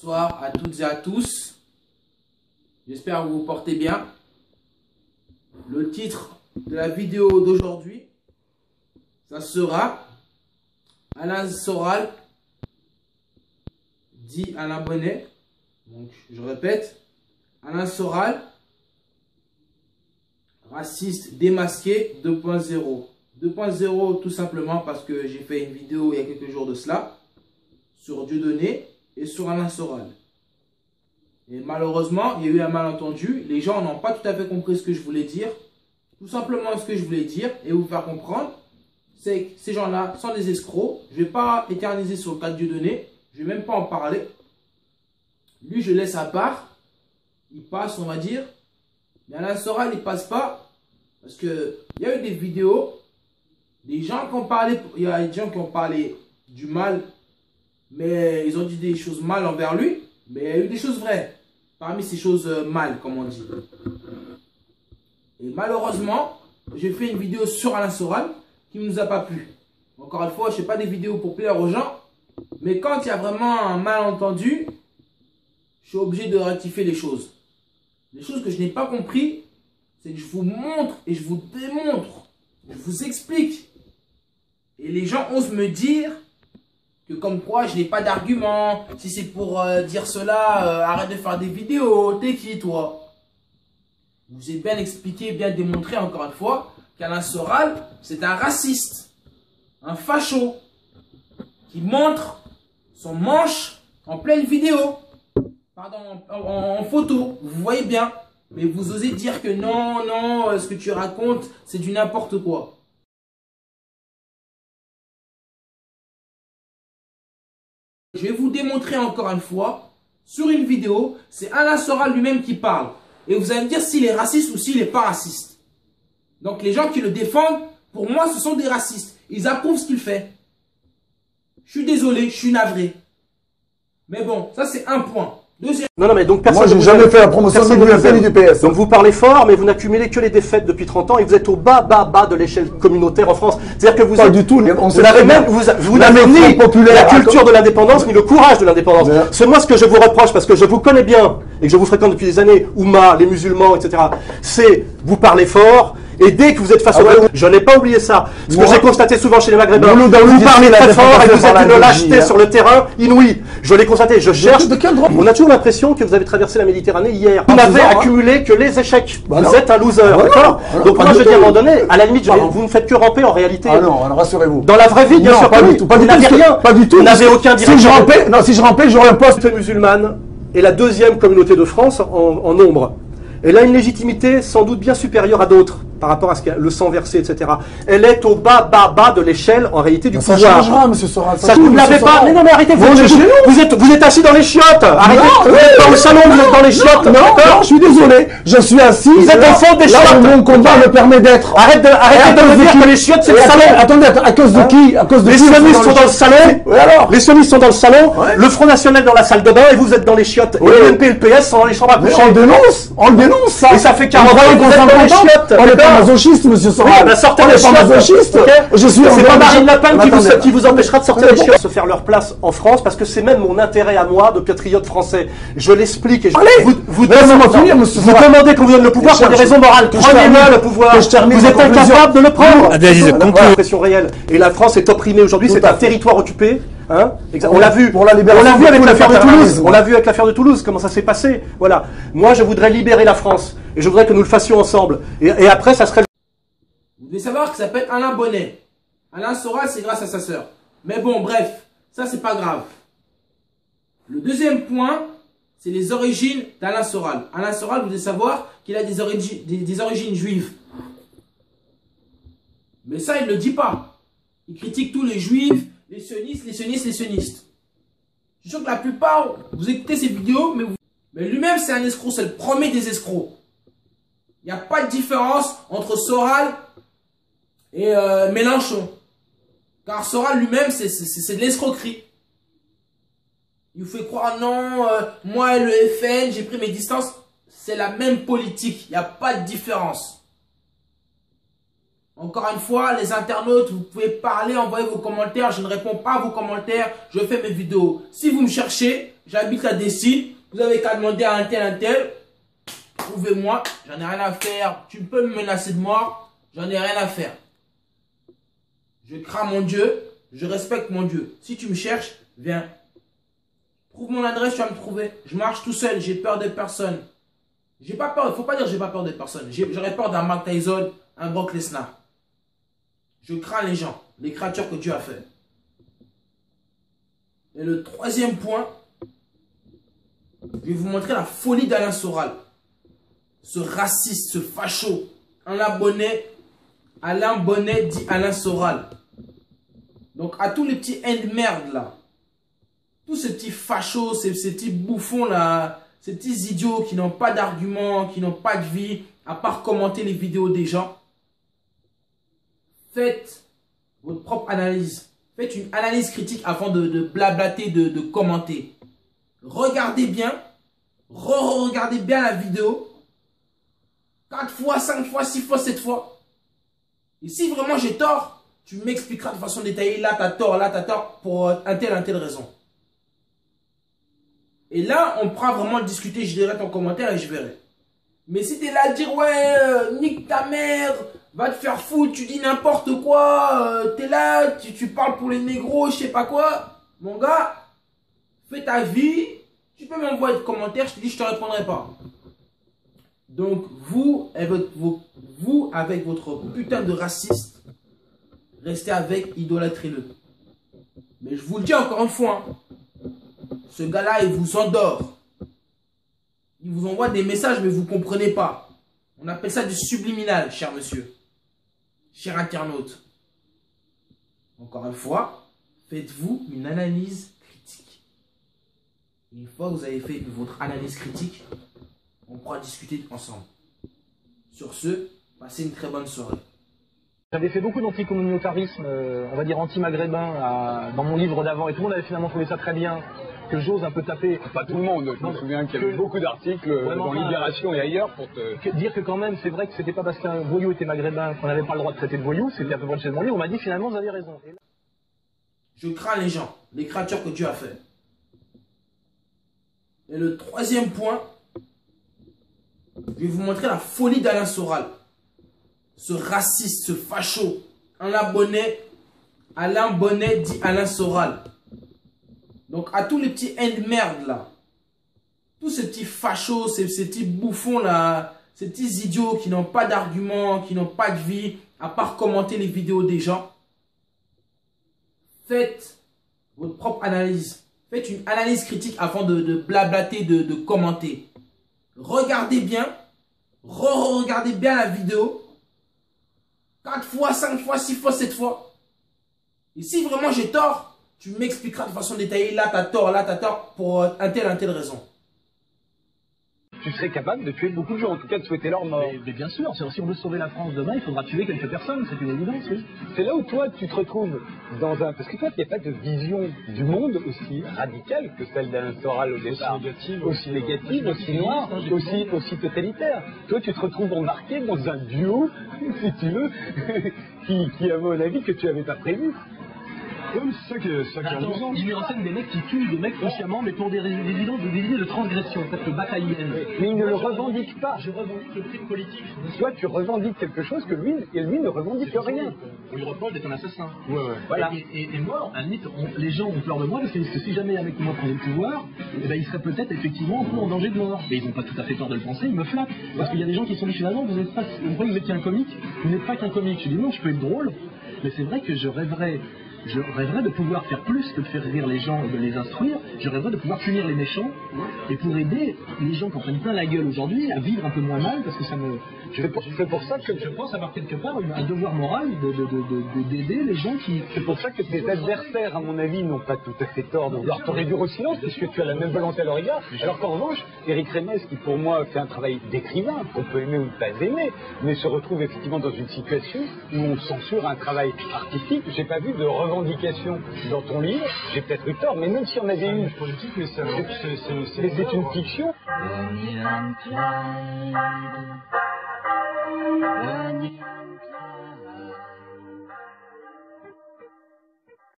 Bonsoir à toutes et à tous. J'espère que vous vous portez bien. Le titre de la vidéo d'aujourd'hui, ça sera Alain Soral dit Alain Bonnet. Donc, je répète, Alain Soral, raciste démasqué 2.0. 2.0 tout simplement parce que j'ai fait une vidéo il y a quelques jours de cela sur Dieudonné et sur Alain Soral. Et malheureusement, il y a eu un malentendu. Les gens n'ont pas tout à fait compris ce que je voulais dire. Tout simplement ce que je voulais dire et vous faire comprendre, c'est que ces gens-là sont des escrocs. Je ne vais pas éterniser sur le cas de Dieudonné. Je ne vais même pas en parler. Lui, je laisse à part. Il passe, on va dire. Mais Alain Soral, il ne passe pas. Parce qu'il y a eu des vidéos. Des gens qui ont parlé, il y a des gens qui ont parlé du mal. Mais ils ont dit des choses mal envers lui. Mais il y a eu des choses vraies. Parmi ces choses mal, comme on dit. Et malheureusement, j'ai fait une vidéo sur Alain Soral qui ne nous a pas plu. Encore une fois, je ne fais pas des vidéos pour plaire aux gens. Mais quand il y a vraiment un malentendu, je suis obligé de rectifier les choses. Les choses que je n'ai pas compris, c'est que je vous montre et je vous démontre. Je vous explique. Et les gens osent me dire que comme quoi je n'ai pas d'argument. Si c'est pour dire cela, arrête de faire des vidéos. T'es qui toi? Je vous ai bien expliqué, bien démontré encore une fois qu'Alain Soral, c'est un raciste. Un facho. Qui montre son manche en pleine vidéo. Pardon, en photo. Vous voyez bien. Mais vous osez dire que non, non, ce que tu racontes, c'est du n'importe quoi. Je vais vous démontrer encore une fois, sur une vidéo, c'est Alain Soral lui-même qui parle. Et vous allez me dire s'il est raciste ou s'il n'est pas raciste. Donc les gens qui le défendent, pour moi, ce sont des racistes. Ils approuvent ce qu'il fait. Je suis désolé, je suis navré. Mais bon, ça c'est un point. Deuxième. Non, mais donc personne. Moi, j'ai jamais fait la promotion ni de l'UFL ni du PS. Donc vous parlez fort, mais vous n'accumulez que les défaites depuis 30 ans et vous êtes au bas de l'échelle communautaire en France. C'est-à-dire que vous Pas êtes, du tout. vous n'avez même, vous n'avez ni la culture de l'indépendance ni le courage de l'indépendance. C'est moi ce que je vous reproche parce que je vous connais bien et que je vous fréquente depuis des années, Ouma, les musulmans, etc. C'est vous parlez fort. Et dès que vous êtes face au drame, je n'ai pas oublié ça. Ce que j'ai constaté souvent chez les Maghrébins, vous parlez très fort et vous êtes une lâcheté sur le terrain inouïe. Je l'ai constaté, je cherche. On a toujours l'impression que vous avez traversé la Méditerranée hier. Vous n'avez accumulé que les échecs. Vous êtes un loser, d'accord? Donc moi je dis à un moment donné, à la limite, vous ne faites que ramper en réalité. Ah non, alors rassurez-vous. Dans la vraie vie, bien sûr pas que du oui. tout, pas Vous du n'avez tout. rien. Pas du tout. Vous n'avez aucun direct. Si je rampais, j'aurais un poste. La musulmane est la deuxième communauté de France en nombre. Elle a une légitimité sans doute bien supérieure à d'autres par rapport à ce le sang versé, etc. Elle est au bas de l'échelle en réalité du pouvoir. Ça changera, monsieur Soral. Ça vous ne l'avez pas. Mais non, mais arrêtez. Vous êtes assis dans les chiottes. Arrêtez. Vous êtes pas au salon, vous êtes dans les chiottes. Non, je suis désolé. Je suis assis. Vous êtes au fond des chiottes. Mon combat me permet d'être. Arrêtez de me dire que les chiottes c'est le salon. Attendez, à cause de qui? À cause de les sionistes sont dans le salon. Oui, alors. Les sionistes sont dans le salon. Le Front National dans la salle de bain et vous êtes dans les chiottes. Et le MP et le PS sont dans les chambres à coucher. On le dénonce, ça. Et ça fait 40 ans que vous êtes dans les chiottes. On n'est pas masochiste, monsieur Soral. Oui, sortez les chiottes. Je suis c'est pas Marine Le Pen qui vous empêchera de sortir les chiottes. Se faire leur place en France parce que c'est même mon intérêt à moi de patriote français. Je l'explique et vous demandez qu'on vous donne le pouvoir pour des raisons morales. Prenez-le le pouvoir. Vous êtes incapable de le prendre. Pression réelle. Et la France est opprimée aujourd'hui. C'est un territoire occupé. Hein, on l'a vu. On l'a vu avec l'affaire de Toulouse. On l'a vu avec l'affaire de Toulouse. Comment ça s'est passé. Voilà. Moi, je voudrais libérer la France et je voudrais que nous le fassions ensemble. Et après, ça serait. Vous devez savoir qu'il s'appelle Alain Bonnet. Alain Soral, c'est grâce à sa sœur. Mais bon, bref, ça c'est pas grave. Le deuxième point, c'est les origines d'Alain Soral. Alain Soral, vous devez savoir qu'il a des origines juives. Mais ça, il ne le dit pas. Il critique tous les juifs, les sionistes. Je suis sûr que la plupart, vous écoutez ces vidéos, mais lui-même c'est un escroc, c'est le premier des escrocs. Il n'y a pas de différence entre Soral et Mélenchon. Car Soral lui-même, c'est de l'escroquerie. Il vous fait croire, non, moi et le FN, j'ai pris mes distances. C'est la même politique, il n'y a pas de différence. Encore une fois, les internautes, vous pouvez parler, envoyer vos commentaires. Je ne réponds pas à vos commentaires. Je fais mes vidéos. Si vous me cherchez, j'habite à Dessine. Vous avez qu'à demander à un tel. Trouvez-moi. J'en ai rien à faire. Tu peux me menacer de mort. J'en ai rien à faire. Je crains mon Dieu. Je respecte mon Dieu. Si tu me cherches, viens. Trouve mon adresse, tu vas me trouver. Je marche tout seul. J'ai peur de personne. J'ai pas peur. Il ne faut pas dire que j'ai pas peur de personne. J'aurais peur d'un Mike Tyson, un Brock Lesnar. Je crains les gens, les créatures que Dieu a fait. Et le troisième point, je vais vous montrer la folie d'Alain Soral. Ce raciste, ce facho. Alain Bonnet dit Alain Soral. Donc à tous les petits haines merde là, tous ces petits fachos, ces petits bouffons là, ces petits idiots qui n'ont pas d'arguments, qui n'ont pas de vie, à part commenter les vidéos des gens. Faites votre propre analyse. Faites une analyse critique avant de blablater, de commenter. Regardez bien. Regardez bien la vidéo. 4 fois, 5 fois, 6 fois, 7 fois. Et si vraiment j'ai tort, tu m'expliqueras de façon détaillée. Là, tu as tort pour un telle raison. Et là, on pourra vraiment discuter. Je dirai ton commentaire et je verrai. Mais si tu es là à dire, ouais, nique ta mère, va te faire foutre, tu dis n'importe quoi, t'es là, tu parles pour les négros, je sais pas quoi. Mon gars, fais ta vie, tu peux m'envoyer des commentaires, je te dis, je te répondrai pas. Donc, vous, avec votre putain de raciste, restez avec, idolâtrez-le. Mais je vous le dis encore une fois, hein, ce gars-là, il vous endort. Il vous envoie des messages, mais vous ne comprenez pas. On appelle ça du subliminal, cher monsieur. Cher internaute. Encore une fois, faites-vous une analyse critique. Une fois que vous avez fait votre analyse critique, on pourra discuter ensemble. Sur ce, passez une très bonne soirée. J'avais fait beaucoup d'anticommunautarisme, on va dire anti-maghrébin, dans mon livre d'avant, et tout le monde avait finalement trouvé ça très bien. Que j'ose un peu taper. Pas tout le monde, je me souviens qu'il y avait beaucoup d'articles dans Libération et ailleurs pour te... Dire que quand même, c'est vrai que c'était pas parce qu'un voyou était maghrébin qu'on n'avait pas le droit de traiter de voyou, c'était à peu près le chez mon livre, on m'a dit finalement vous avez raison. Et là... Je crains les gens, les créatures que Dieu a fait. Et le troisième point, je vais vous montrer la folie d'Alain Soral. Ce raciste, ce facho. Alain Bonnet dit Alain Soral. Donc à tous les petits haines merde là, tous ces petits fachos, ces petits bouffons là, ces petits idiots qui n'ont pas d'arguments, qui n'ont pas de vie, à part commenter les vidéos des gens. Faites votre propre analyse. Faites une analyse critique avant de blablater, de commenter. Regardez bien. Regardez bien la vidéo. 4 fois, 5 fois, 6 fois, 7 fois. Et si vraiment j'ai tort, tu m'expliqueras de façon détaillée. Là, tu as tort pour un telle raison. Tu serais capable de tuer beaucoup de gens, en tout cas de souhaiter leur mort. Mais bien sûr, si on veut sauver la France demain, il faudra tuer quelques personnes, c'est une évidence, oui. C'est là où toi, tu te retrouves dans un... Parce que toi, il n'y a pas de vision du monde aussi radicale que celle d'Alain Soral au départ. Aussi négative, aussi noire, aussi totalitaire. Toi, tu te retrouves embarqué dans un duo, si tu veux, qui à mon avis, que tu n'avais pas prévu. Comme ça qui est amusant. Il met en scène des mecs qui tuent des mecs consciemment, mais pour des idées de transgression, peut-être bataillienne. Mais il ne le revendique pas. Je revendique le crime politique. Toi, tu revendiques quelque chose que lui ne revendique rien. On lui reproche d'être un assassin. Ouais. Voilà. Et moi, à la limite, les gens ont peur de moi, parce que si jamais avec moi prenait le pouvoir, eh ben, ils seraient peut-être effectivement un peu en danger de mort. Mais ils n'ont pas tout à fait peur de le penser, ils me flattent. Parce qu'il y a des gens qui sont dit finalement, vous croyez que vous étiez un comique, vous n'êtes pas qu'un comique. Je dis non, je peux être drôle, mais c'est vrai que je rêverais de pouvoir faire plus que de faire rire les gens et de les instruire. Je rêverais de pouvoir punir les méchants et pour aider les gens qui en prennent plein la gueule aujourd'hui à vivre un peu moins mal, parce que ça me... C'est pour ça que je pense avoir quelque part un devoir moral d'aider les gens qui... C'est pour ça que tes adversaires, à mon avis, n'ont pas tout à fait tort de vouloir te réduire au silence, puisque tu as la même volonté à leur égard. Alors qu'en revanche, Éric Rémez, qui pour moi fait un travail d'écrivain, qu'on peut aimer ou ne pas aimer, mais se retrouve effectivement dans une situation où on censure un travail artistique. J'ai pas vu de revendication dans ton livre, j'ai peut-être eu tort, mais même si on avait eu... mais c'est une fiction. When